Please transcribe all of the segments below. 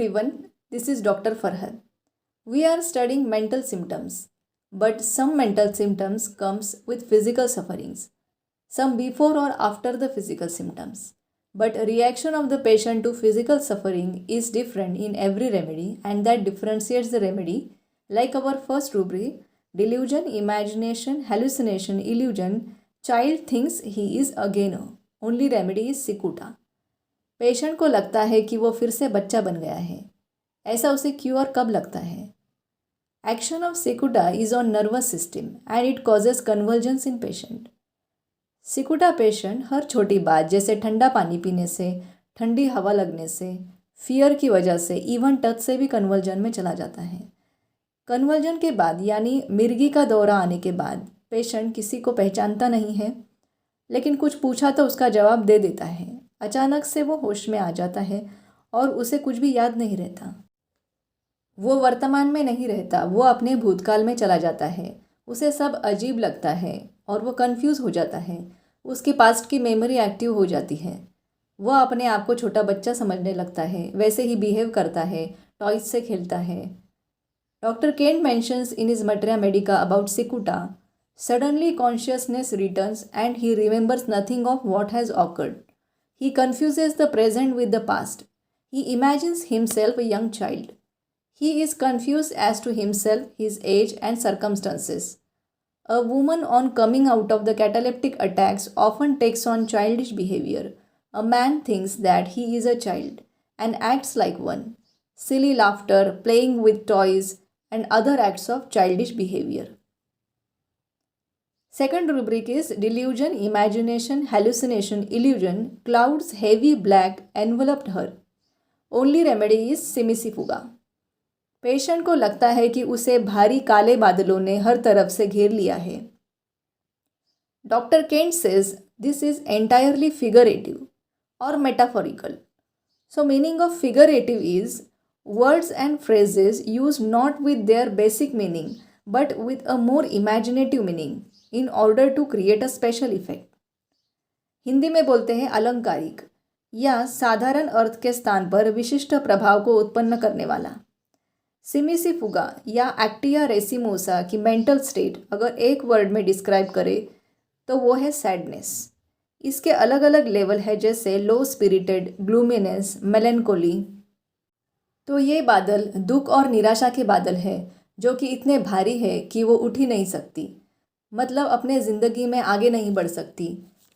everyone, this is Dr. Farhad. We are studying mental symptoms, but some mental symptoms comes with physical sufferings, some before or after the physical symptoms. But a reaction of the patient to physical suffering is different in every remedy and that differentiates the remedy like our first rubric delusion, imagination, hallucination, illusion. Child thinks he is again. Only remedy is Sikuta. Patient को लगता है कि वो फिर से बच्चा बन गया है। ऐसा उसे क्यों और कब लगता है? Action of Cicuta is on nervous system and it causes convergence in patient. Cicuta patient हर छोटी बात जैसे ठंडा पानी पीने से, ठंडी हवा लगने से, फियर की वजह से, इवन टच से भी कन्वर्जन में चला जाता है। कन्वर्जन के बाद यानी मिर्गी का दौरा आने के बाद पेशेंट किसी को पहचानता नहीं है, लेकिन कुछ पूछा तो उसका जवाब दे देता है। अचानक से वो होश में आ जाता है और उसे कुछ भी याद नहीं रहता। वो वर्तमान में नहीं रहता, वो अपने भूतकाल में चला जाता है। उसे सब अजीब लगता है और वो कंफ्यूज हो जाता है। उसकी पास्ट की मेमोरी एक्टिव हो जाती है। वो अपने आप को छोटा बच्चा समझने लगता है, वैसे ही बिहेव करता है, टॉयज से खेलता है। Doctor Kent mentions in his materia medica about Cicuta, suddenly consciousness returns and he remembers nothing of what has occurred. He confuses the present with the past. He imagines himself a young child. He is confused as to himself, his age, and circumstances. A woman on coming out of the cataleptic attacks often takes on childish behavior. A man thinks that he is a child and acts like one. Silly laughter, playing with toys, and other acts of childish behavior. Second rubric is delusion, imagination, hallucination, illusion. Clouds heavy black enveloped her. Only remedy is simisifuga. Patient को लगता है कि उसे भारी काले बादलों ने हर तरफ से घेर लिया है। Doctor Kent says this is entirely figurative और metaphorical. So meaning of figurative is words and phrases used not with their basic meaning but with a more imaginative meaning in order to create a special effect. Hindi में बोलते हैं अलंकारिक या साधारण अर्थ के स्थान पर विशिष्ट प्रभाव को उत्पन्न करने वाला. सिमिसिफुगा या एक्टिया रेसिमोसा की मेंटल स्टेट अगर एक वर्ड में डिस्क्राइब करे तो वो है सैडनेस. इसके अलग अलग लेवल है जैसे लो स्पिरिटेड, ग्लूमिनेस, मेलेंकोली. तो ये बादल दुख और निराशा के बादल है जो कि इतने भारी है कि वो उठ ही नहीं सकती, मतलब अपने ज़िंदगी में आगे नहीं बढ़ सकती.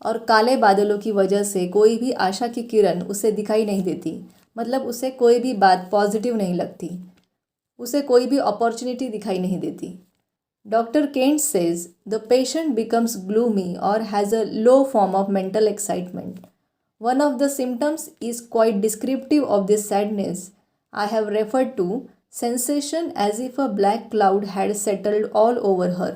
और काले बादलों की वजह से कोई भी आशा की किरण उसे दिखाई नहीं देती, मतलब उसे कोई भी बात पॉजिटिव नहीं लगती, उसे कोई भी अपॉर्चुनिटी दिखाई नहीं देती. Doctor Kent says the patient becomes gloomy और has a low form of mental excitement. One of the symptoms is quite descriptive of this sadness. I have referred to sensation as if a black cloud had settled all over her,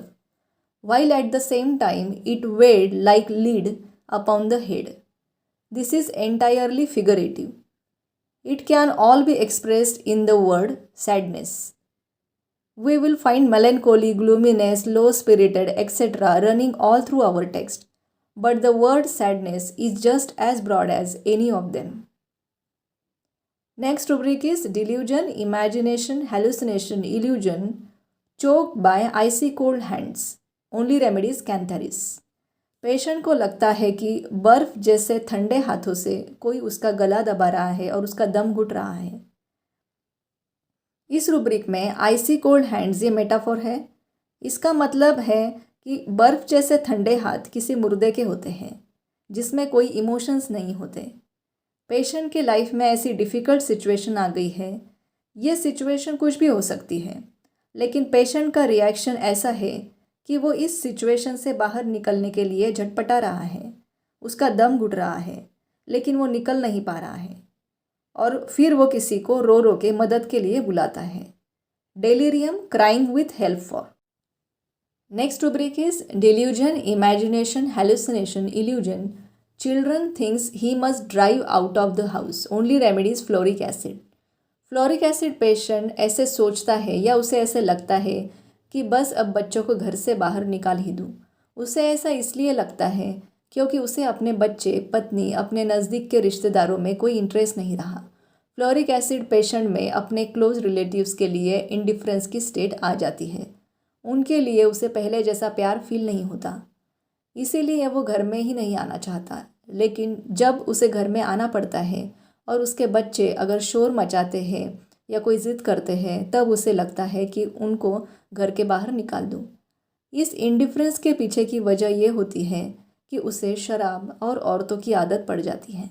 while at the same time it weighed like lead upon the head. This is entirely figurative. It can all be expressed in the word sadness. We will find melancholy, gloominess, low-spirited, etc. running all through our text, but the word sadness is just as broad as any of them. Next rubric is delusion, imagination, hallucination, illusion. Choked by icy cold hands. Only remedy is Cantharis. Patient को लगता है कि बर्फ जैसे ठंडे हाथों से कोई उसका गला दबा रहा है और उसका दम घुट रहा है. इस रूब्रिक में आइसी कोल्ड हैंड्स ये मेटाफोर है. इसका मतलब है कि बर्फ जैसे ठंडे हाथ किसी मुर्दे के होते हैं जिसमें कोई इमोशंस नहीं होते. पेशेंट के लाइफ में ऐसी डिफ़िकल्ट सिचुएशन आ गई है. ये सिचुएशन कुछ भी हो सकती है, लेकिन पेशेंट का रिएक्शन ऐसा है कि वो इस सिचुएशन से बाहर निकलने के लिए झटपटा रहा है. उसका दम घुट रहा है, लेकिन वो निकल नहीं पा रहा है और फिर वो किसी को रो रो के मदद के लिए बुलाता है. Delirium, crying with help for. Next rubric is delusion, imagination, hallucination, illusion. Children thinks he must drive out of the house. Only remedy is fluoric acid. Fluoric acid patient ऐसे सोचता है या उसे ऐसे लगता है कि बस अब बच्चों को घर से बाहर निकाल ही दूँ. उसे ऐसा इसलिए लगता है क्योंकि उसे अपने बच्चे, पत्नी, अपने नज़दीक के रिश्तेदारों में कोई इंटरेस्ट नहीं रहा. फ्लोरिक एसिड पेशेंट में अपने क्लोज रिलेटिव्स के लिए इंडिफरेंस की स्टेट आ जाती है। उनके लिए उसे पहले जैसा प्यार फील नहीं होता, इसीलिए वो घर में ही नहीं आना चाहता। लेकिन जब उसे घर में आना पड़ता है और उसके बच्चे अगर शोर मचाते हैं या कोई ज़िद करते हैं, तब उसे लगता है कि उनको घर के बाहर निकाल दूँ। इस इंडिफरेंस के पीछे की वजह ये होती है कि उसे शराब और औरतों की आदत पड़ जाती है।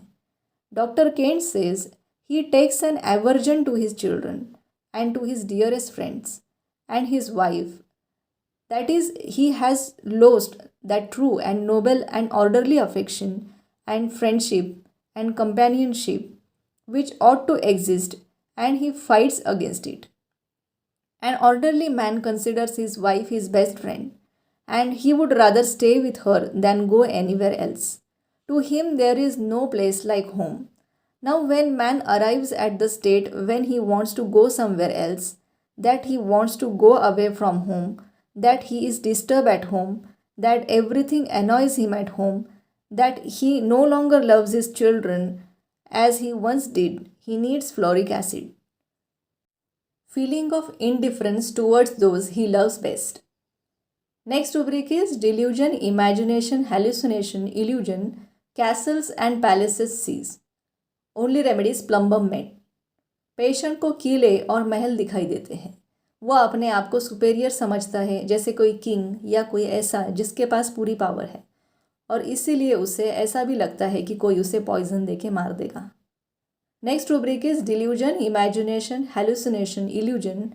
Doctor Kent says he takes an aversion to his children and to his dearest friends and his wife. That is, he has lost that true and noble and orderly affection and friendship and companionship which ought to exist, and he fights against it. An orderly man considers his wife his best friend, and he would rather stay with her than go anywhere else. To him, there is no place like home. Now, when man arrives at the state when he wants to go somewhere else, that he wants to go away from home, that he is disturbed at home, that everything annoys him at home, that he no longer loves his children as he once did, he needs fluoric acid. Feeling of indifference towards those he loves best. Next rubric is delusion, imagination, hallucination, illusion, castles and palaces sees. Only remedies plumbum made. Patient को किले और महल दिखाई देते हैं। वह अपने आप को सुपेरियर समझता है, जैसे कोई किंग या कोई ऐसा जिसके पास पूरी पावर है, और इसीलिए उसे ऐसा भी लगता है कि कोई उसे पॉइजन देके मार देगा। Next rubric is delusion, imagination, hallucination, illusion,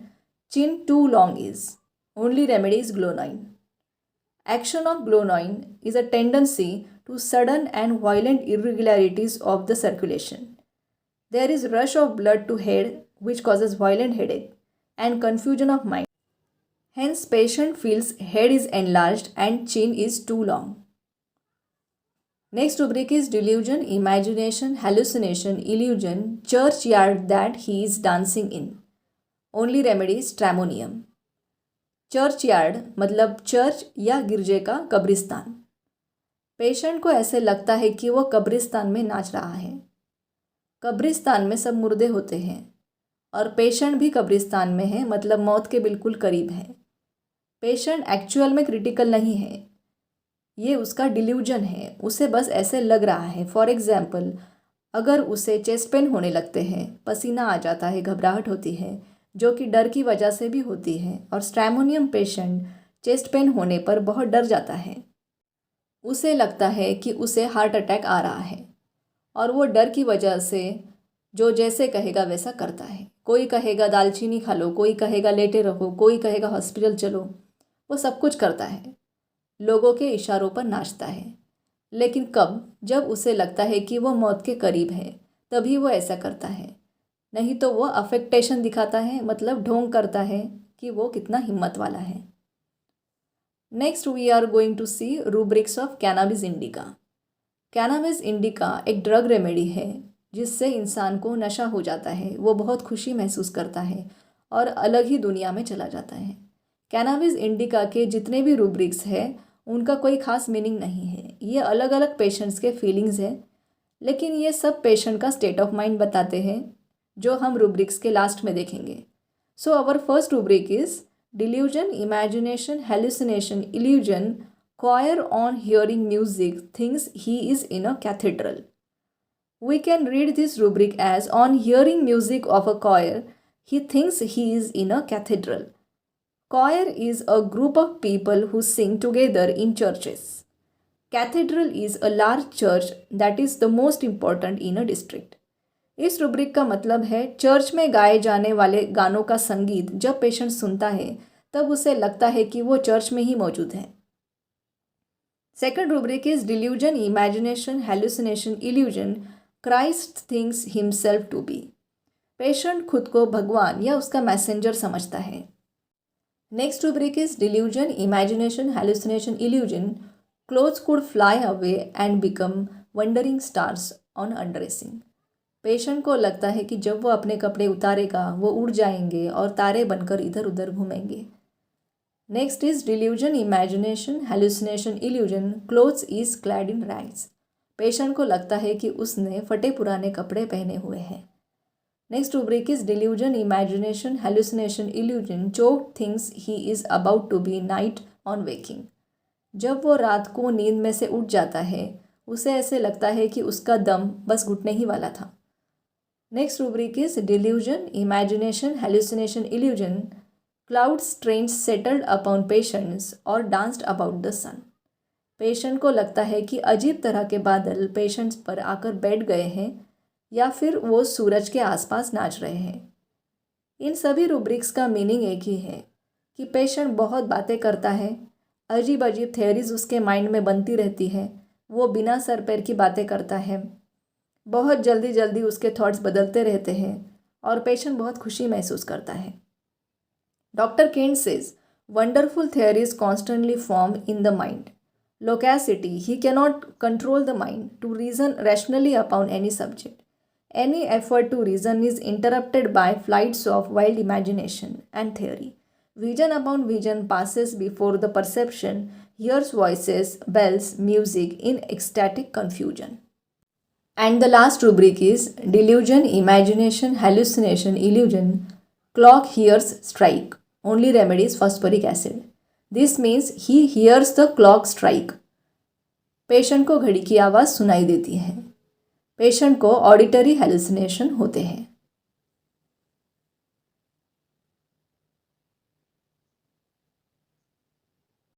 chin too long is. Only remedies glonoine. Action of glonoine is a tendency to sudden and violent irregularities of the circulation. There is rush of blood to head which causes violent headache and confusion of mind. Hence, patient feels head is enlarged and chin is too long. Next rubric is delusion, imagination, hallucination, illusion, churchyard that he is dancing in. Only remedy is stramonium. Church yard मतलब church या गिरजे का कब्रिस्तान। Patient को ऐसे लगता है कि वो कब्रिस्तान में नाच रहा है। कब्रिस्तान में सब मुर्दे होते हैं और पेशेंट भी कब्रिस्तान में है, मतलब मौत के बिल्कुल करीब है। पेशेंट एक्चुअल में क्रिटिकल नहीं है, ये उसका डिल्यूजन है, उसे बस ऐसे लग रहा है। फॉर एग्जाम्पल, अगर उसे चेस्ट पेन होने लगते हैं, पसीना आ जाता है, घबराहट होती है, जो कि डर की वजह से भी होती है, और स्ट्रैमोनियम पेशेंट चेस्ट पेन होने पर बहुत डर जाता है। उसे लगता है कि उसे हार्ट अटैक आ रहा है और वो डर की वजह से जो जैसे कहेगा वैसा करता है। कोई कहेगा दालचीनी खा लो, कोई कहेगा लेटे रहो, कोई कहेगा हॉस्पिटल चलो, वो सब कुछ करता है, लोगों के इशारों पर नाचता है। लेकिन कब? जब उसे लगता है कि वो मौत के करीब है, तभी वो ऐसा करता है। नहीं तो वो अफेक्टेशन दिखाता है, मतलब ढोंग करता है कि वो कितना हिम्मत वाला है। Next we are going to see rubrics of cannabis indica. Cannabis indica एक ड्रग रेमेडी है जिससे इंसान को नशा हो जाता है, वो बहुत खुशी महसूस करता है और अलग ही दुनिया में चला जाता है। कैनाबिस इंडिका के जितने भी रूब्रिक्स हैं उनका कोई खास मीनिंग नहीं है, ये अलग अलग पेशेंट्स के फीलिंग्स है, लेकिन ये सब पेशेंट का स्टेट ऑफ माइंड बताते हैं, जो हम रूब्रिक्स के लास्ट में देखेंगे। So our first rubric is delusion, imagination, hallucination, illusion, choir on hearing music thinks he is in a cathedral. We can read this rubric as on hearing music of a choir, he thinks he is in a cathedral. Choir is a group of people who sing together in churches. Cathedral is a large church that is the most important in a district. इस rubric का मतलब है church में गाए जाने वाले गानों का संगीत जब पेशेंट सुनता है तब उसे लगता है कि वो चर्च में ही मौजूद है। Second rubric is delusion, imagination, hallucination, illusion, Christ thinks himself to be. Patient खुद को भगवान या उसका मैसेंजर समझता है। Next rubric is delusion, imagination, hallucination, illusion, clothes could fly away and become wandering stars on undressing. Patient को लगता है कि जब वो अपने कपड़े उतारेगा वो उड़ जाएंगे और तारे बनकर इधर उधर घूमेंगे। Next is delusion, imagination, hallucination, illusion, clothes is clad in rags. Patient को लगता है कि उसने फटे पुराने कपड़े पहने हुए हैं। Next rubric is delusion, imagination, hallucination, illusion. Choke thinks he is about to be night on waking. जब वो रात को नींद में से उठ जाता है उसे ऐसे लगता है कि उसका दम बस घुटने ही वाला था. Next rubric is delusion, imagination, hallucination, illusion. Clouds strange settled upon patients or danced about the sun. Patient को लगता है कि अजीब तरह के बादल पेशेंट्स पर आकर बैठ गए हैं या फिर वो सूरज के आसपास नाच रहे हैं. इन सभी रूब्रिक्स का मीनिंग एक ही है कि पेशेंट बहुत बातें करता है, अजीब अजीब थ्योरीज उसके माइंड में बनती रहती है, वो बिना सर पैर की बातें करता है, बहुत जल्दी जल्दी उसके थॉट्स बदलते रहते हैं और पेशेंट बहुत खुशी महसूस करता है. Doctor Kent says wonderful theories constantly form in the mind. Loquacity, he cannot control the mind to reason rationally upon any subject. Any effort to reason is interrupted by flights of wild imagination and theory. Vision upon vision passes before the perception, hears voices, bells, music in ecstatic confusion. And the last rubric is delusion, imagination, hallucination, illusion. Clock hears strike. Only remedy is phosphoric acid. This means he hears the clock strike. Patient को घड़ी की आवाज़ सुनाई देती है. Patient को auditory hallucination होते हैं.